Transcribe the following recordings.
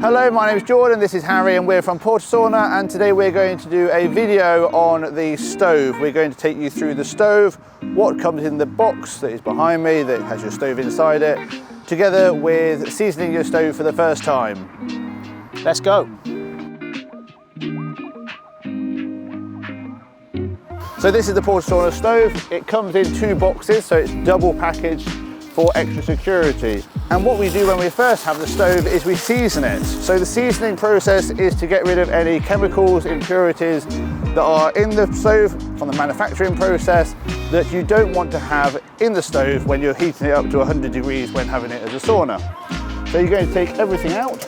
Hello, my name is Jordan, this is Harry and we're from PortaSauna, and today we're going to do a video on the stove. We're going to take you through the stove, what comes in the box that is behind me that has your stove inside it, together with seasoning your stove for the first time. Let's go. So this is the PortaSauna stove. It comes in two boxes, so it's double packaged for extra security. And what we do when we first have the stove is we season it. So the seasoning process is to get rid of any chemicals, impurities that are in the stove from the manufacturing process that you don't want to have in the stove when you're heating it up to 100 degrees when having it as a sauna. So you're going to take everything out.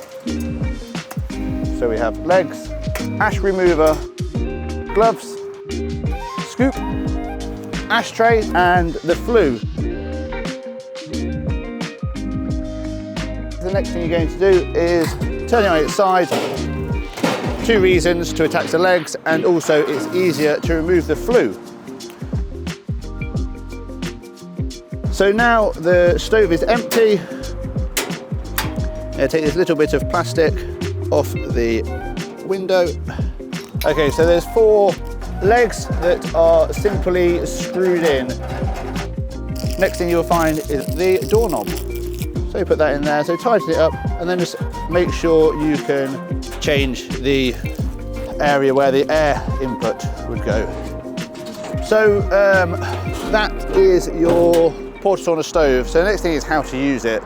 So we have legs, ash remover, gloves, scoop, ashtray, and the flue. The next thing you're going to do is turn it on its side. Two reasons: to attach the legs, and also it's easier to remove the flue. So now the stove is empty. Take this little bit of plastic off the window. Okay, so there's four legs that are simply screwed in. Next thing you'll find is the doorknob. So you put that in there, so tighten it up, and then just make sure you can change the area where the air input would go. So that is your PortaSauna stove. So the next thing is how to use it.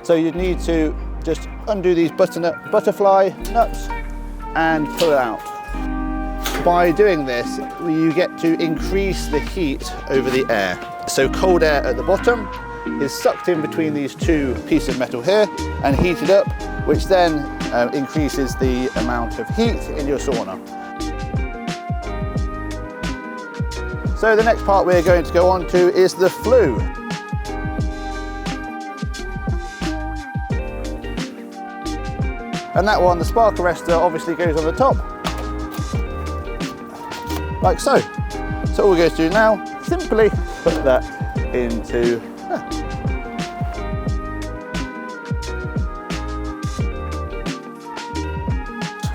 So you'd need to just undo these butterfly nuts and pull it out. By doing this, you get to increase the heat over the air. So cold air at the bottom is sucked in between these two pieces of metal here and heated up, which then increases the amount of heat in your sauna. So the next part we're going to go on to is the flue. And that one, the spark arrestor, obviously goes on the top, like so. So all we're going to do now, simply put that into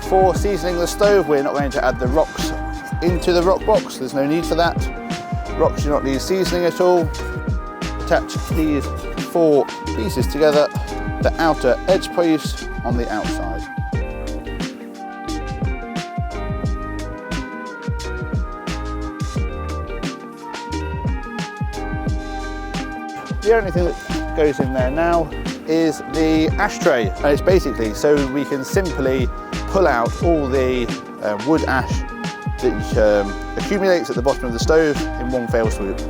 For seasoning the stove, we're not going to add the rocks into the rock box. There's no need for that. Rocks do not need seasoning at all. Attach these four pieces together, the outer edge piece on the outside. The only thing that goes in there now is the ashtray, and it's basically so we can simply pull out all the wood ash that accumulates at the bottom of the stove in one fell swoop.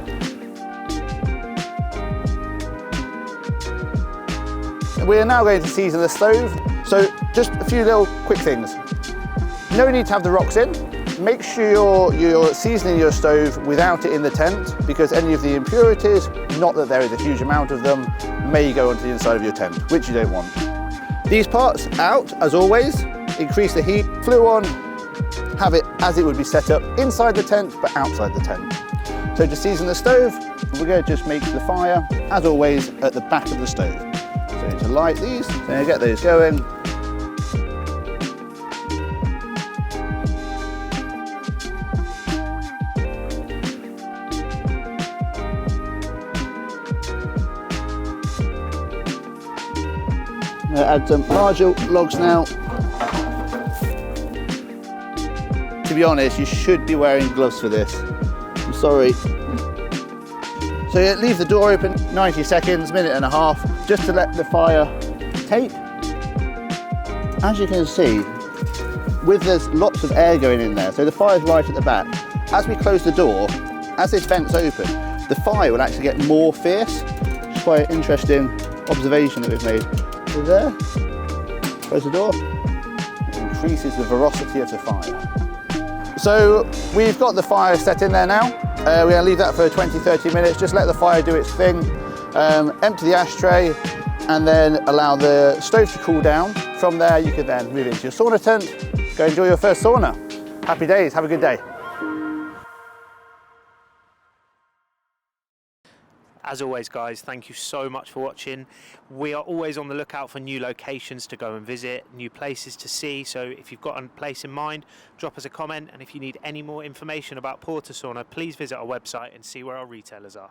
We are now going to season the stove, so just a few little quick things. No need to have the rocks in. Make sure you're seasoning your stove without it in the tent, because any of the impurities, not that there is a huge amount of them, may go onto the inside of your tent, which you don't want. These parts out, as always, increase the heat, flue on, have it as it would be set up inside the tent, but outside the tent. So to season the stove, we're going to just make the fire, as always, at the back of the stove. So to light these, so get those going. I'm going to add some larger logs now. To be honest, you should be wearing gloves for this. I'm sorry. So yeah, leave the door open 90 seconds, minute and a half, just to let the fire take. As you can see, there's lots of air going in there, so the fire's right at the back. As we close the door, as this vent's open, the fire will actually get more fierce. It's quite an interesting observation that we've made. So there, close the door, it increases the velocity of the fire. So we've got the fire set in there now. We're going to leave that for 20-30 minutes, just let the fire do its thing. Empty the ashtray and then allow the stove to cool down. From there you can then move into your sauna tent, go enjoy your first sauna. Happy days, have a good day. As always, guys, thank you so much for watching. We are always on the lookout for new locations to go and visit, new places to see. So if you've got a place in mind, drop us a comment. And if you need any more information about PortaSauna, please visit our website and see where our retailers are.